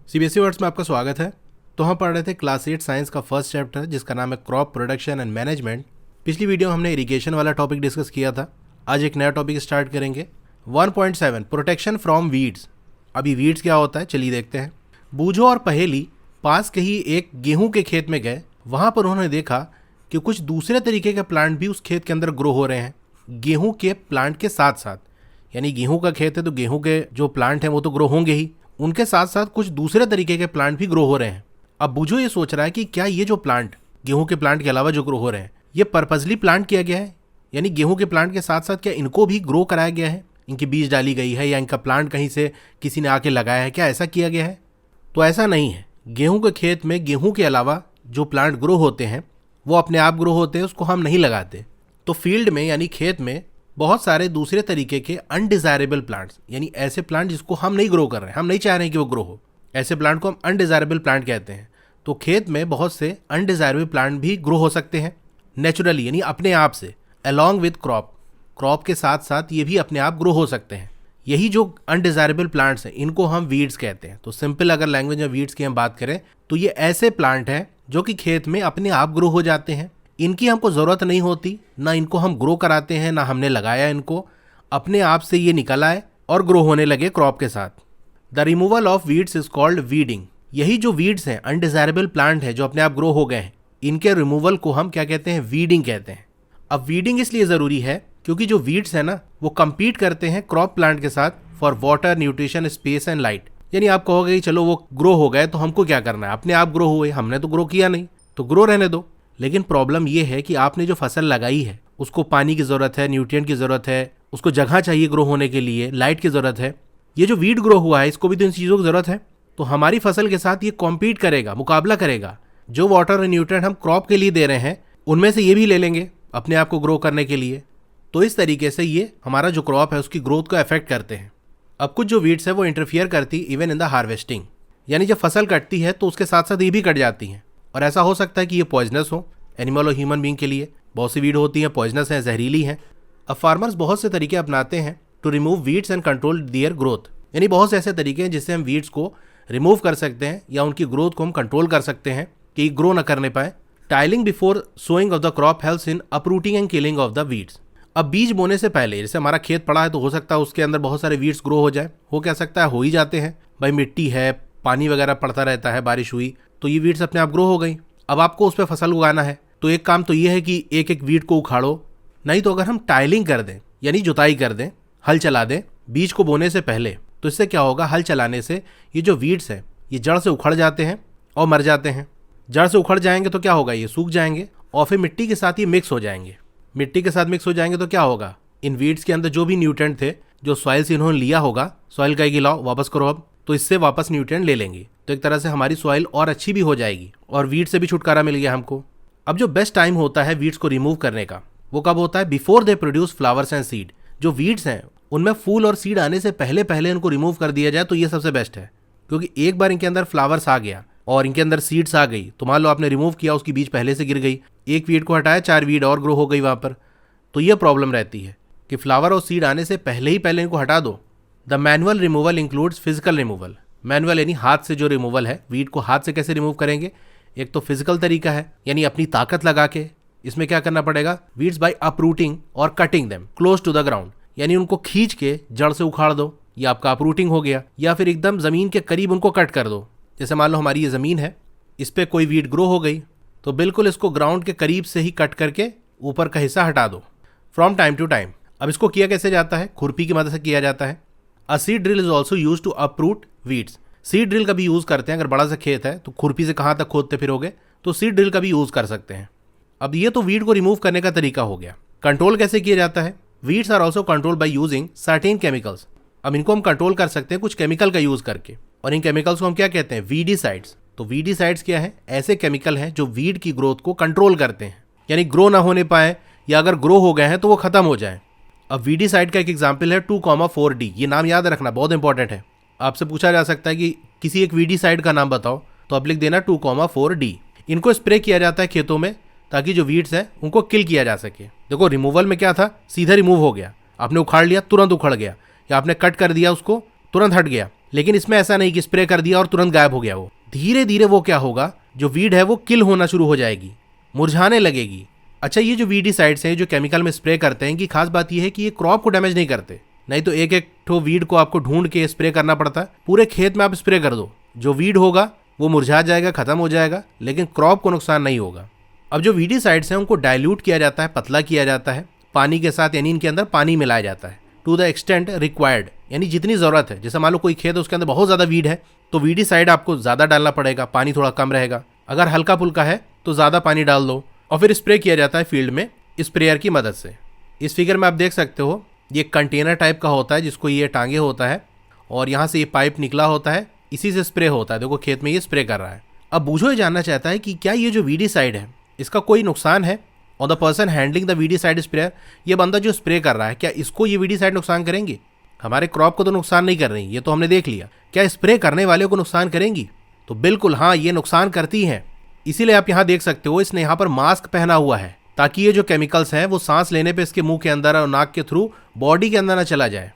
CBSE words में आपका स्वागत है। तो हम पढ़ रहे थे क्लास 8 साइंस का फर्स्ट चैप्टर जिसका नाम है क्रॉप प्रोडक्शन एंड मैनेजमेंट। पिछली वीडियो में हमने इरिगेशन वाला टॉपिक डिस्कस किया था। आज एक नया टॉपिक स्टार्ट करेंगे। 1.7 प्रोटेक्शन फ्रॉम वीड्स। अभी वीड्स क्या होता है चलिए देखते हैं। बूझो और पहेली पास के ही एक गेहूं के खेत में गए। वहां पर उन्होंने देखा कि कुछ दूसरे तरीके के प्लांट भी उस खेत के अंदर ग्रो हो रहे हैं गेहूं के प्लांट के साथ साथ। यानी गेहूं का खेत है तो गेहूं के जो प्लांट हैं वो तो ग्रो होंगे ही, उनके साथ साथ कुछ दूसरे तरीके के प्लांट भी ग्रो हो रहे हैं। अब बूझो ये सोच रहा है कि क्या ये जो प्लांट गेहूं के प्लांट के अलावा जो ग्रो हो रहे हैं ये पर्पसली प्लांट किया गया है, यानी गेहूं के प्लांट के साथ साथ क्या इनको भी ग्रो कराया गया है, इनकी बीज डाली गई है या इनका प्लांट कहीं से किसी ने आके लगाया है, क्या ऐसा किया गया है? तो ऐसा नहीं है। गेहूं के खेत में गेहूं के अलावा जो प्लांट ग्रो होते हैं वो अपने आप ग्रो होते हैं, उसको हम नहीं लगाते। तो फील्ड में यानी खेत में बहुत सारे दूसरे तरीके के अनडिजायरेबल प्लांट्स, यानी ऐसे प्लांट जिसको हम नहीं ग्रो कर रहे हैं, हम नहीं चाह रहे हैं कि वो ग्रो हो, ऐसे प्लांट को हम अनडिजायरेबल प्लांट कहते हैं। तो खेत में बहुत से अनडिजायरेबल प्लांट भी ग्रो हो सकते हैं नेचुरली, यानी अपने आप से, अलॉन्ग विद क्रॉप के साथ साथ ये भी अपने आप ग्रो हो सकते हैं। यही जो अनडिजायरेबल प्लांट्स हैं इनको हम वीड्स कहते हैं। तो सिंपल अगर लैंग्वेज में वीड्स की हम बात करें तो ये ऐसे प्लांट हैं जो कि खेत में अपने आप ग्रो हो जाते हैं, इनकी हमको ज़रूरत नहीं होती, ना इनको हम ग्रो कराते हैं, ना हमने लगाया इनको, अपने आप से ये निकल आए और ग्रो होने लगे क्रॉप के साथ। The removal of weeds is called weeding. यही जो वीड्स हैं, अनडिजायरेबल प्लांट हैं जो अपने आप ग्रो हो गए हैं, इनके रिमूवल को हम क्या कहते हैं? वीडिंग कहते हैं। अब वीडिंग इसलिए ज़रूरी है क्योंकि जो वीड्स हैं ना वो कम्पीट करते हैं क्रॉप प्लांट के साथ for water, nutrition, space and light. यानी आप कहोगे कि चलो वो ग्रो हो गए तो हमको क्या करना है, अपने आप ग्रो हुए, हमने तो ग्रो किया नहीं, तो ग्रो रहने दो। लेकिन प्रॉब्लम ये है कि आपने जो फसल लगाई है उसको पानी की ज़रूरत है, न्यूट्रिएंट की ज़रूरत है, उसको जगह चाहिए ग्रो होने के लिए, लाइट की ज़रूरत है। ये जो वीड ग्रो हुआ है इसको भी तो इन चीज़ों की ज़रूरत है। तो हमारी फसल के साथ ये कॉम्पीट करेगा, मुकाबला करेगा। जो वाटर और न्यूट्रिएंट हम क्रॉप के लिए दे रहे हैं उनमें से ये भी ले लेंगे अपने आप को ग्रो करने के लिए। तो इस तरीके से ये हमारा जो क्रॉप है उसकी ग्रोथ को अफेक्ट करते हैं। अब कुछ जो वीड्स है वो इंटरफियर करती इवन इन द हार्वेस्टिंग, यानी जब फसल कटती है तो उसके साथ साथ ये भी कट जाती हैं। और ऐसा हो सकता है कि ये पॉइजनस हो एनिमल और ह्यूमन बीइंग के लिए। बहुत सी वीड होती हैं पॉइजनस हैं, जहरीली हैं। अब फार्मर्स बहुत से तरीके अपनाते हैं to remove weeds and control their growth, यानी बहुत से ऐसे तरीके हैं जिससे हम वीड्स को रिमूव कर सकते हैं या उनकी ग्रोथ को हम कंट्रोल कर सकते हैं कि ग्रो ना करने पाए। Tilling before sowing of the crop helps in uprooting and killing of the weeds. अब बीज बोने से पहले, जैसे हमारा खेत पड़ा है तो हो सकता है उसके अंदर बहुत सारे वीड्स ग्रो हो जाए, हो क्या सकता है, हो ही जाते हैं भाई, मिट्टी है, पानी वगैरह पड़ता रहता है, बारिश हुई तो ये वीड्स अपने आप ग्रो हो गई। अब आपको उस पर फसल उगाना है तो एक काम तो ये है कि एक एक वीड को उखाड़ो, नहीं तो अगर हम टाइलिंग कर दें यानी जुताई कर दें, हल चला दें बीज को बोने से पहले, तो इससे क्या होगा, हल चलाने से ये जो वीड्स हैं ये जड़ से उखड़ जाते हैं और मर जाते हैं। जड़ से उखड़ जाएंगे तो क्या होगा, ये सूख जाएंगे और फिर मिट्टी के साथ ये मिक्स हो जाएंगे। मिट्टी के साथ मिक्स हो जाएंगे तो क्या होगा, इन वीड्स के अंदर जो भी न्यूट्रिएंट थे जो सॉइल से इन्होंने लिया होगा, सॉइल का गिलाओ वापस करो अब, तो इससे वापस न्यूट्रिएंट ले लेंगे। तो एक तरह से हमारी सॉइल और अच्छी भी हो जाएगी और वीड से भी छुटकारा मिल गया हमको। अब जो बेस्ट टाइम होता है वीड्स को रिमूव करने का वो कब होता है? Before they produce flowers and seed. जो वीड्स हैं उनमें फूल और सीड आने से पहले पहले इनको रिमूव कर दिया जाए तो ये सबसे बेस्ट है। क्योंकि एक बार इनके अंदर फ्लावर्स आ गया और इनके अंदर सीड्स आ गई तो मान लो आपने रिमूव किया, उसकी बीज पहले से गिर गई, एक वीड को हटाया 4 वीड और ग्रो हो गई वहाँ पर। तो ये प्रॉब्लम रहती है कि फ्लावर और सीड आने से पहले ही पहले इनको हटा दो। The manual removal includes physical removal. Manual यानी हाथ से जो रिमूवल है, वीड को हाथ से कैसे रिमूव करेंगे? एक तो फिजिकल तरीका है यानी अपनी ताकत लगा के। इसमें क्या करना पड़ेगा, वीड्स बाय अपरूटिंग और cutting them close to the ground, यानी उनको खींच के जड़ से उखाड़ दो, ये आपका अपरूटिंग हो गया। या फिर एकदम जमीन के करीब उनको कट कर दो। जैसे मान लो हमारी ये जमीन है, इस पर कोई वीड ग्रो हो गई तो बिल्कुल इसको ग्राउंड के करीब से ही कट करके ऊपर का हिस्सा हटा दो फ्रॉम टाइम टू टाइम। अब इसको किया कैसे जाता है? खुरपी की मदद से किया जाता है। A seed drill is also use to uproot weeds. Seed drill का भी यूज़ करते हैं। अगर बड़ा सा खेत है तो खुरपी से कहाँ तक खोदते फिरोगे, तो सीड ड्रिल का भी यूज़ कर सकते हैं। अब ये तो वीड को रिमूव करने का तरीका हो गया। कंट्रोल कैसे किया जाता है? Weeds are also control by using certain chemicals. अब इनको हम कंट्रोल कर सकते हैं कुछ केमिकल का यूज़ करके, और इन केमिकल्स को हम क्या कहते हैं? वीडीसाइड्स। तो वीडीसाइड्स क्या है? ऐसे केमिकल हैं जो वीड की ग्रोथ को कंट्रोल करते हैं, यानी ग्रो ना होने पाए या अगर ग्रो हो गए हैं तो वो खत्म हो जाए। अब वीडीसाइड का एक एग्जाम्पल है 2,4-D। ये नाम याद रखना, बहुत इंपॉर्टेंट है। आपसे पूछा जा सकता है कि किसी एक वीडीसाइड का नाम बताओ, तो आप लिख देना 2,4-D। इनको स्प्रे किया जाता है खेतों में ताकि जो वीड्स हैं उनको किल किया जा सके। देखो रिमूवल में क्या था, सीधा रिमूव हो गया, आपने उखाड़ लिया तुरंत उखड़ गया, या आपने कट कर दिया उसको तुरंत हट गया। लेकिन इसमें ऐसा नहीं कि स्प्रे कर दिया और तुरंत गायब हो गया। वो धीरे धीरे वो क्या होगा, जो वीड है वो किल होना शुरू हो जाएगी, मुरझाने लगेगी। अच्छा, ये जो वीडीसाइड्स हैं जो केमिकल में स्प्रे करते हैं, कि खास बात ये है कि ये क्रॉप को डैमेज नहीं करते। नहीं तो एक एक ठो वीड को आपको ढूंढ के स्प्रे करना पड़ता है। पूरे खेत में आप स्प्रे कर दो, जो वीड होगा वो मुरझा जाएगा, खत्म हो जाएगा, लेकिन क्रॉप को नुकसान नहीं होगा। अब जो वीडीसाइड्स हैं उनको डाइल्यूट किया जाता है, पतला किया जाता है पानी के साथ, यानी इनके अंदर पानी मिलाया जाता है टू द एक्सटेंट रिक्वायर्ड, यानी जितनी ज़रूरत है। जैसे मान लो कोई खेत है उसके अंदर बहुत ज़्यादा वीड है तो वीडीसाइड आपको ज़्यादा डालना पड़ेगा, पानी थोड़ा कम रहेगा। अगर हल्का फुल्का है तो ज़्यादा पानी डाल दो और फिर स्प्रे किया जाता है फील्ड में स्प्रेयर की मदद से। इस फिगर में आप देख सकते हो ये कंटेनर टाइप का होता है जिसको ये टांगे होता है और यहाँ से ये पाइप निकला होता है, इसी से स्प्रे होता है। देखो खेत में ये स्प्रे कर रहा है। अब बूझो ये जानना चाहता है कि क्या ये जो वीडीसाइड है इसका कोई नुकसान है और the person handling the weedicide sprayer, ये बंदा जो स्प्रे कर रहा है, क्या इसको ये वीडीसाइड नुकसान करेंगी? हमारे क्रॉप को तो नुकसान नहीं कर रही, ये तो हमने देख लिया। क्या स्प्रे करने वाले को नुकसान करेंगी? तो बिल्कुल हाँ, ये नुकसान करती हैं। इसीलिए आप यहाँ देख सकते हो इसने यहाँ पर मास्क पहना हुआ है ताकि ये जो केमिकल्स हैं वो सांस लेने पे इसके मुंह के अंदर और नाक के थ्रू बॉडी के अंदर ना चला जाए।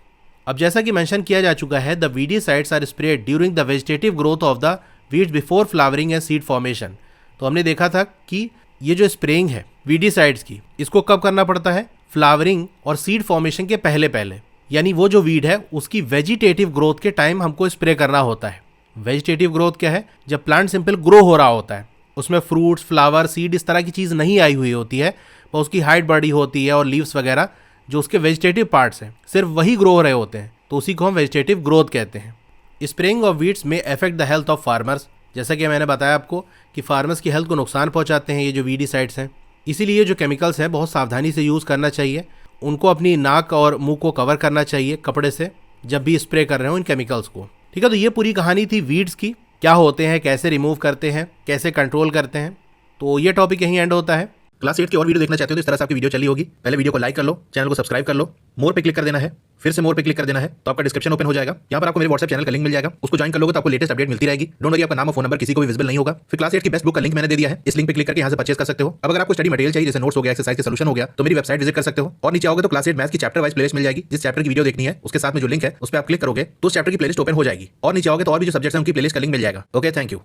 अब जैसा कि मेंशन किया जा चुका है, the weedicides are spread during the vegetative growth of the weeds before flowering and seed formation. तो हमने देखा था कि ये जो स्प्रेइंग है वीडीसाइड्स की, इसको कब करना पड़ता है? फ्लावरिंग और सीड फॉर्मेशन के पहले पहले, यानी वो जो वीड है उसकी वेजिटेटिव ग्रोथ के टाइम हमको स्प्रे करना होता है। वेजिटेटिव ग्रोथ क्या है? जब प्लांट सिंपल ग्रो हो रहा होता है, उसमें फ्रूट्स, फ्लावर, सीड इस तरह की चीज़ नहीं आई हुई होती है, वो उसकी हाइट बड़ी होती है और लीव्स वगैरह जो उसके वेजिटेटिव पार्ट्स हैं सिर्फ वही ग्रो हो रहे होते हैं, तो उसी को हम वेजिटेटिव ग्रोथ कहते हैं। स्प्रेइंग ऑफ वीड्स में affect the health of farmers, जैसा कि मैंने बताया आपको कि फार्मर्स की हेल्थ को नुकसान पहुंचाते हैं ये जो वीडीसाइड्स हैं। इसीलिए जो केमिकल्स हैं बहुत सावधानी से यूज़ करना चाहिए। उनको अपनी नाक और मुंह को कवर करना चाहिए कपड़े से जब भी स्प्रे कर रहे हो इन केमिकल्स को। ठीक है, तो ये पूरी कहानी थी वीड्स की, क्या होते हैं, कैसे रिमूव करते हैं, कैसे कंट्रोल करते हैं। तो ये टॉपिक यहीं एंड होता है। क्लास 8 की और वीडियो देखना चाहते हो तो इस तरह से आपकी वीडियो चली होगी। पहले वीडियो को लाइक कर लो, चैनल को सब्सक्राइब कर लो, मोर पे क्लिक कर देना है, फिर से मोर पे क्लिक कर देना है तो आपका डिस्क्रिप्शन ओपन हो जाएगा। यहाँ पर आपको मेरे व्हाट्सएप चैनल का लिंक मिल जाएगा, उसको ज्वाइन कर लोगे तो आपको लेटेस्ट अपडेट मिलती रहेगी। डोंट वरी, आपका नाम और फोन नंबर किसी को भी विजिबल नहीं होगा। फिर क्लास 8 की बेस्ट बुक का लिंक मैंने दे दिया है, इस लिंक पे क्लिक करके यहाँ से परचेस कर सकते हो। अब अगर आपको स्टडी मटेरियल चाहिए, जैसे नोट्स हो गया, एक्सरसाइज के सॉल्यूशन हो गया, तो मेरी वेबसाइट विजिट कर सकते हो। और नीचे आओगे तो क्लास 8 मैथ्स की चैप्टर वाइज प्लेलिस्ट मिल जाएगी। जिस चैप्टर की वीडियो देखनी है उसके साथ में जो लिंक है उस पर आप क्लिक करोगे तो उस चैप्टर की प्लेलिस्ट ओपन हो जाएगी। और नीचे आओगे तो और भी जो सब्जेक्ट्स हैं उनकी प्लेलिस्ट का लिंक मिल जाएगा। Okay, thank you.